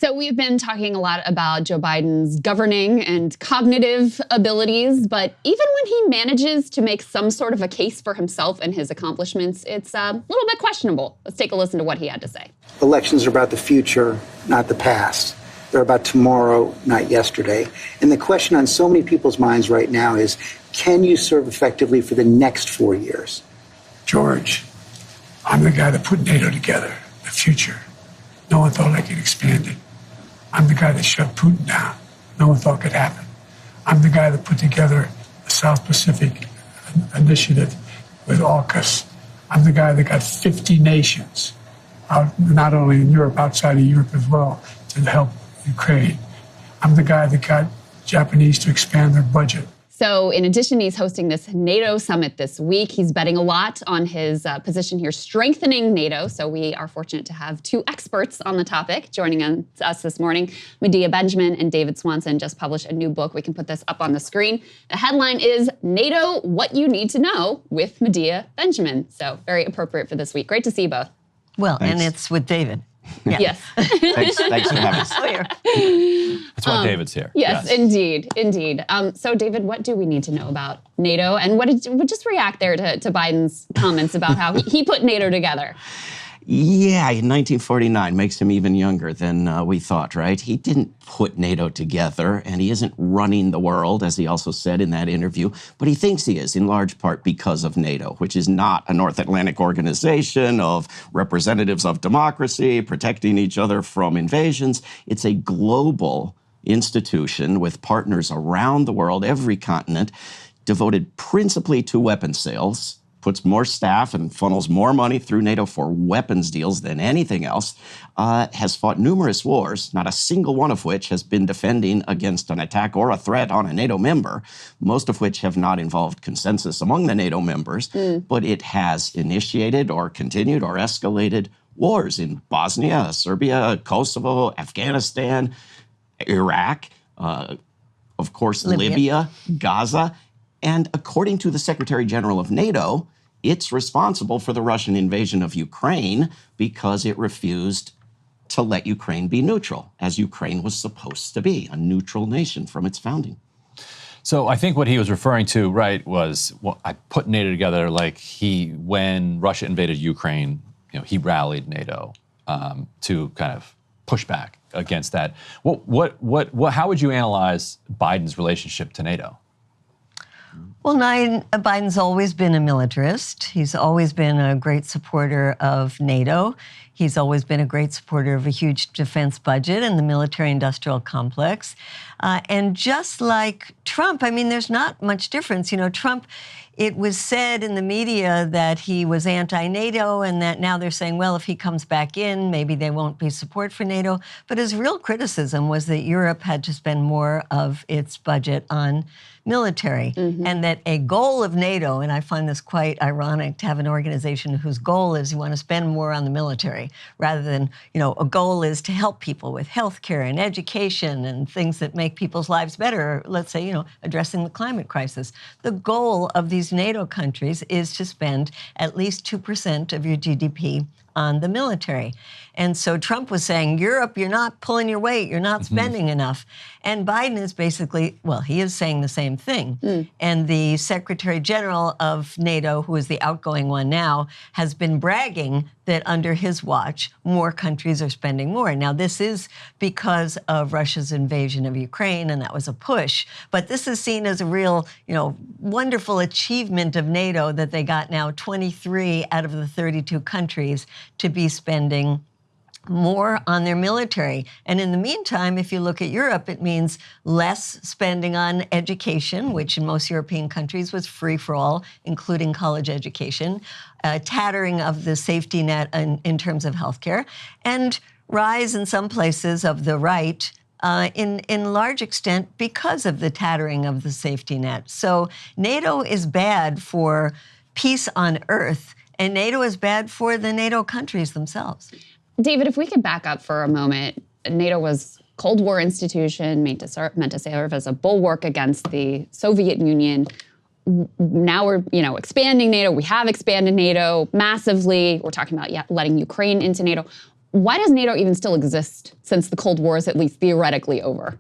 So we've been talking a lot about Joe Biden's governing and cognitive abilities, but even when he manages to make some sort of a case for himself and his accomplishments, it's a little bit questionable. Let's take a listen to what he had to say. Elections are about the future, not the past. They're about tomorrow, not yesterday. And the question on so many people's minds right now is, can you serve effectively for the next 4 years? George, I'm the guy that put NATO together, the future. No one thought I could expand it. I'm the guy that shut Putin down. No one thought could happen. I'm the guy that put together the South Pacific Initiative with AUKUS. I'm the guy that got 50 nations, out, not only in Europe, outside of Europe as well, to help Ukraine. I'm the guy that got Japanese to expand their budget. So in addition, he's hosting this NATO summit this week. He's betting a lot on his position here, strengthening NATO. So we are fortunate to have two experts on the topic joining us this morning. Medea Benjamin and David Swanson just published a new book. We can put this up on the screen. The headline is NATO, What You Need to Know with Medea Benjamin. So very appropriate for this week. Great to see you both. Well, Thanks. And it's with David. Yeah. Yes. Thanks for having us. That's why David's here. Yes, indeed. So, David, what do we need to know about NATO? And just react there to Biden's comments about how he put NATO together. Yeah, in 1949 makes him even younger than we thought, right? He didn't put NATO together, and he isn't running the world, as he also said in that interview, but he thinks he is, in large part because of NATO, which is not a North Atlantic organization of representatives of democracy protecting each other from invasions. It's a global institution with partners around the world, every continent, devoted principally to weapons sales, puts more staff and funnels more money through NATO for weapons deals than anything else, has fought numerous wars, not a single one of which has been defending against an attack or a threat on a NATO member, most of which have not involved consensus among the NATO members, but it has initiated or continued or escalated wars in Bosnia, Serbia, Kosovo, Afghanistan, Iraq, of course, Libya, Gaza. And according to the Secretary General of NATO, it's responsible for the Russian invasion of Ukraine because it refused to let Ukraine be neutral, as Ukraine was supposed to be, a neutral nation from its founding. So I think what he was referring to, right, was I put NATO together like when Russia invaded Ukraine, he rallied NATO to kind of push back against that. How would you analyze Biden's relationship to NATO? Well, Biden's always been a militarist. He's always been a great supporter of NATO. He's always been a great supporter of a huge defense budget and the military-industrial complex. And just like Trump, there's not much difference. Trump, it was said in the media that he was anti-NATO and that now they're saying, well, if he comes back in, maybe there won't be support for NATO. But his real criticism was that Europe had to spend more of its budget on military, and that a goal of NATO, and I find this quite ironic to have an organization whose goal is you want to spend more on the military rather than, a goal is to help people with healthcare and education and things that make people's lives better, let's say, addressing the climate crisis. The goal of these NATO countries is to spend at least 2% of your GDP on the military. And so Trump was saying, Europe, you're not pulling your weight, you're not spending enough. And Biden is basically, he is saying the same thing. And the Secretary General of NATO, who is the outgoing one now, has been bragging that under his watch, more countries are spending more. Now, this is because of Russia's invasion of Ukraine, and that was a push. But this is seen as a real, wonderful achievement of NATO that they got now 23 out of the 32 countries to be spending more on their military. And in the meantime, if you look at Europe, it means less spending on education, which in most European countries was free for all, including college education, tattering of the safety net in terms of healthcare, and rise in some places of the right in large extent because of the tattering of the safety net. So NATO is bad for peace on earth, and NATO is bad for the NATO countries themselves. David, if we could back up for a moment, NATO was a Cold War institution meant to serve as a bulwark against the Soviet Union. Now we're, expanding NATO. We have expanded NATO massively. We're talking about letting Ukraine into NATO. why does NATO even still exist since the Cold War is at least theoretically over?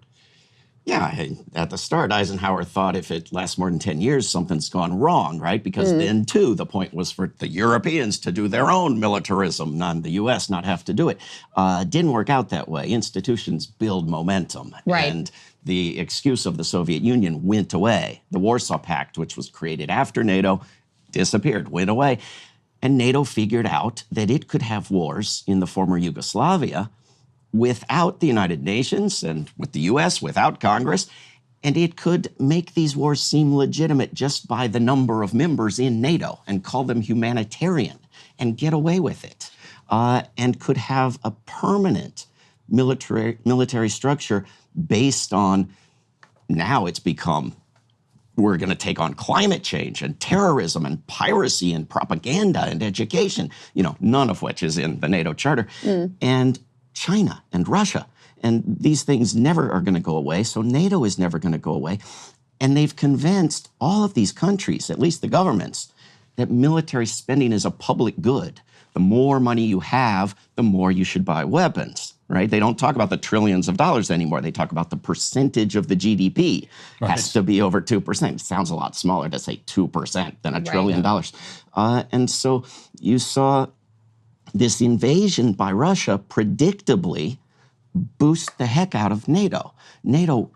Yeah, at the start, Eisenhower thought if it lasts more than 10 years, something's gone wrong, right? Because then, too, the point was for the Europeans to do their own militarism, not the U.S. not have to do it. Didn't work out that way. Institutions build momentum. Right. And the excuse of the Soviet Union went away. The Warsaw Pact, which was created after NATO, disappeared, went away. And NATO figured out that it could have wars in the former Yugoslavia without the United Nations and with the U.S., without Congress, and it could make these wars seem legitimate just by the number of members in NATO and call them humanitarian and get away with it, and could have a permanent military structure based on, now it's become, we're going to take on climate change and terrorism and piracy and propaganda and education, none of which is in the NATO Charter, and China and Russia. And these things never are going to go away, so NATO is never going to go away. And they've convinced all of these countries, at least the governments, that military spending is a public good. The more money you have, the more you should buy weapons, right? They don't talk about the trillions of dollars anymore. They talk about the percentage of the GDP has to be over 2%. It sounds a lot smaller to say 2% than $1 trillion. And so you saw this invasion by Russia predictably boost the heck out of NATO. NATO,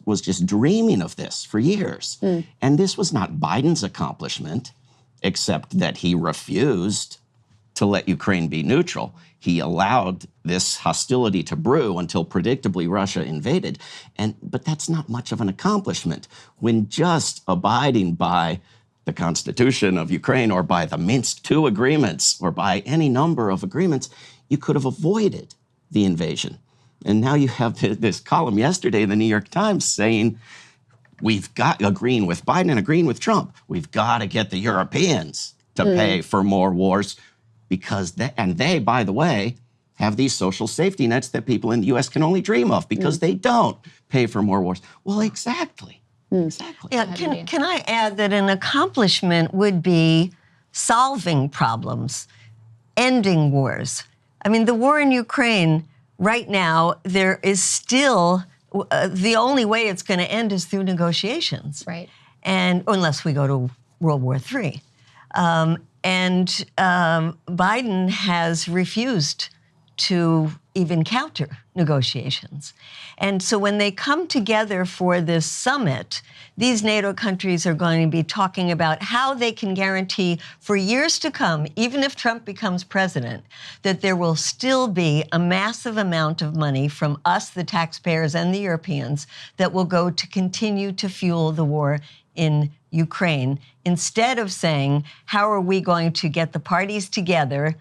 was just dreaming of this for years. And this was not Biden's accomplishment, except that he refused to let Ukraine be neutral. He allowed this hostility to brew until predictably Russia invaded. But that's not much of an accomplishment when just abiding by the Constitution of Ukraine or by the Minsk II agreements or by any number of agreements, you could have avoided the invasion. And now you have this column yesterday in the New York Times saying, we've got, agreeing with Biden and agreeing with Trump, we've got to get the Europeans to pay for more wars because they, by the way, have these social safety nets that people in the U.S. can only dream of because they don't pay for more wars. Well, exactly. Exactly. Yeah, can I add that an accomplishment would be solving problems, ending wars. I mean, the war in Ukraine right now, there is still, the only way it's going to end is through negotiations. Right. And unless we go to World War III. Biden has refused to even counter negotiations. And so when they come together for this summit, these NATO countries are going to be talking about how they can guarantee for years to come, even if Trump becomes president, that there will still be a massive amount of money from us, the taxpayers, and the Europeans that will go to continue to fuel the war in Ukraine, instead of saying, how are we going to get the parties together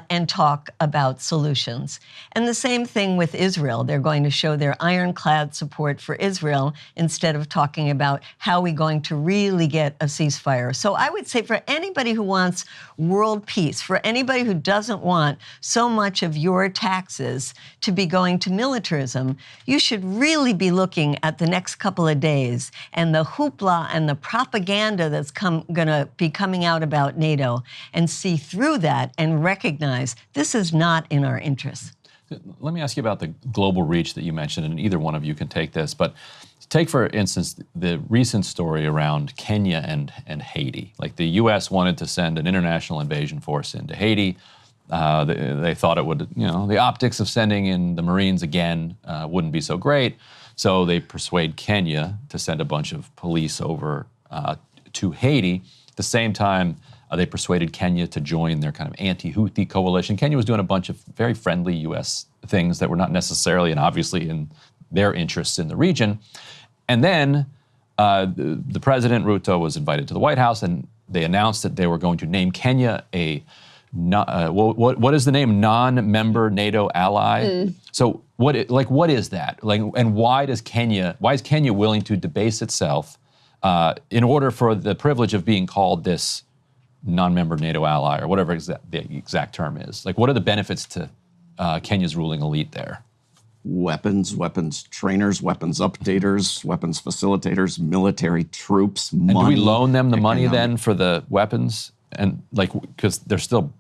and talk about solutions. And the same thing with Israel. They're going to show their ironclad support for Israel instead of talking about how we're going to really get a ceasefire. So I would say for anybody who wants world peace, for anybody who doesn't want so much of your taxes to be going to militarism, you should really be looking at the next couple of days and the hoopla and the propaganda that's going to be coming out about NATO and see through that and recognize this is not in our interests. Let me ask you about the global reach that you mentioned, and either one of you can take this, but take, for instance, the recent story around Kenya and Haiti. Like the U.S. wanted to send an international invasion force into Haiti. They thought it would, the optics of sending in the Marines again wouldn't be so great. So they persuade Kenya to send a bunch of police over to Haiti. At the same time, they persuaded Kenya to join their kind of anti-Houthi coalition. Kenya was doing a bunch of very friendly U.S. things that were not necessarily and obviously in their interests in the region. And then the President, Ruto, was invited to the White House, and they announced that they were going to name Kenya what is the name? Non-member NATO ally? So what is that? And why is Kenya willing to debase itself in order for the privilege of being called this non-member NATO ally, or whatever the exact term is? Like, what are the benefits to Kenya's ruling elite there? Weapons trainers, weapons updaters, weapons facilitators, military troops, money. And do we loan them the money then for the weapons? And because they're still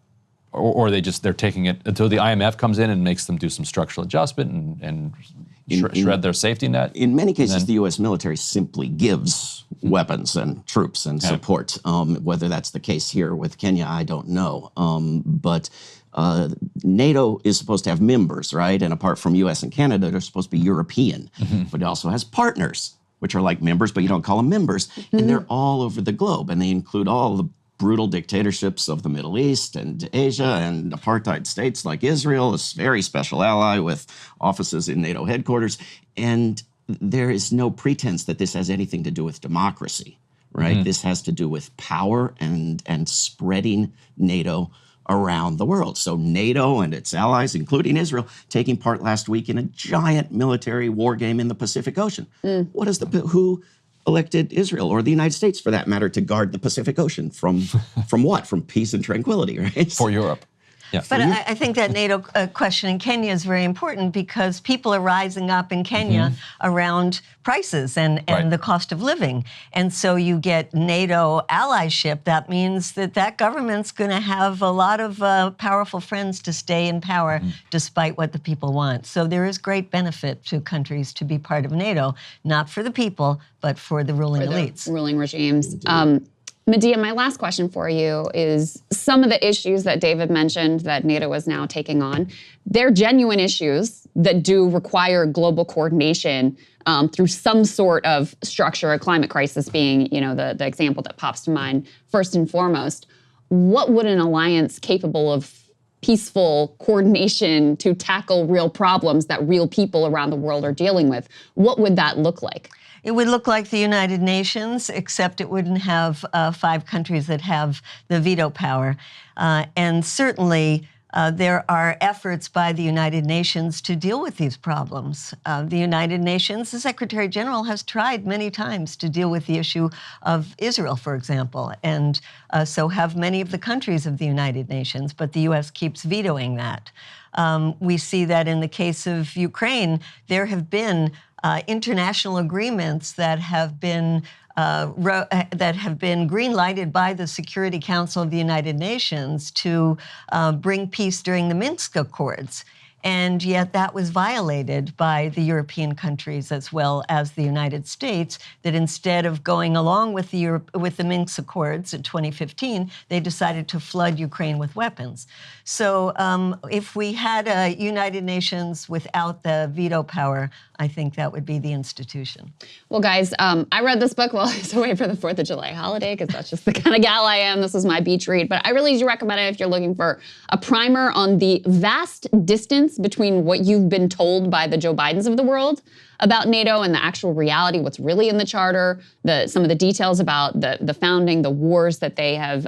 or they're taking it until the IMF comes in and makes them do some structural adjustment and shred their safety net? In many cases, the U.S. military simply gives weapons and troops and support. Whether that's the case here with Kenya, I don't know. But NATO is supposed to have members, right? And apart from U.S. and Canada, they're supposed to be European. But it also has partners, which are like members, but you don't call them members. And they're all over the globe, and they include all the brutal dictatorships of the Middle East and Asia and apartheid states like Israel, a very special ally with offices in NATO headquarters. And there is no pretense that this has anything to do with democracy, right? This has to do with power and spreading NATO around the world. So NATO and its allies, including Israel, taking part last week in a giant military war game in the Pacific Ocean. Who elected Israel, or the United States for that matter, to guard the Pacific Ocean from what? From peace and tranquility, right? For Europe. Yeah. But I think that NATO question in Kenya is very important because people are rising up in Kenya around prices and the cost of living. And so you get NATO allyship. That means that government's going to have a lot of powerful friends to stay in power despite what the people want. So there is great benefit to countries to be part of NATO, not for the people, but for the ruling elites. Ruling regimes. Medea, my last question for you is some of the issues that David mentioned that NATO is now taking on, they're genuine issues that do require global coordination through some sort of structure, a climate crisis being, the example that pops to mind first and foremost. What would an alliance capable of peaceful coordination to tackle real problems that real people around the world are dealing with, what would that look like? It would look like the United Nations, except it wouldn't have 5 countries that have the veto power. And certainly, there are efforts by the United Nations to deal with these problems. The United Nations, the Secretary General, has tried many times to deal with the issue of Israel, for example, and so have many of the countries of the United Nations, but the U.S. keeps vetoing that. We see that in the case of Ukraine, there have been international agreements that have been green-lighted by the Security Council of the United Nations to bring peace during the Minsk Accords. And yet that was violated by the European countries as well as the United States, that instead of going along with the Minsk Accords in 2015, they decided to flood Ukraine with weapons. So if we had a United Nations without the veto power, I think that would be the institution. Well, guys, I read this book while I was away for the 4th of July holiday, because that's just the kind of gal I am. This was my beach read. But I really do recommend it if you're looking for a primer on the vast distance between what you've been told by the Joe Bidens of the world about NATO and the actual reality, what's really in the charter, some of the details about the founding, the wars that they have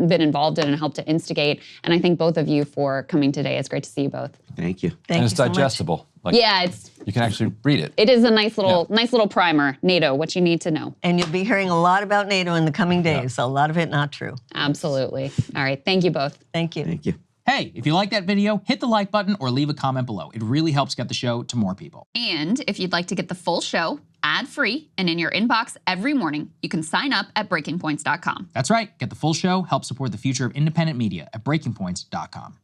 been involved in and helped to instigate. And I thank both of you for coming today. It's great to see you both. Thank you. And it's digestible. You can actually read it. It is a nice little primer. NATO, what you need to know. And you'll be hearing a lot about NATO in the coming days. A lot of it not true. Absolutely. All right. Thank you both. Thank you. Thank you. Hey, if you like that video, hit the like button or leave a comment below. It really helps get the show to more people. And if you'd like to get the full show ad-free and in your inbox every morning, you can sign up at breakingpoints.com. That's right. Get the full show, help support the future of independent media at breakingpoints.com.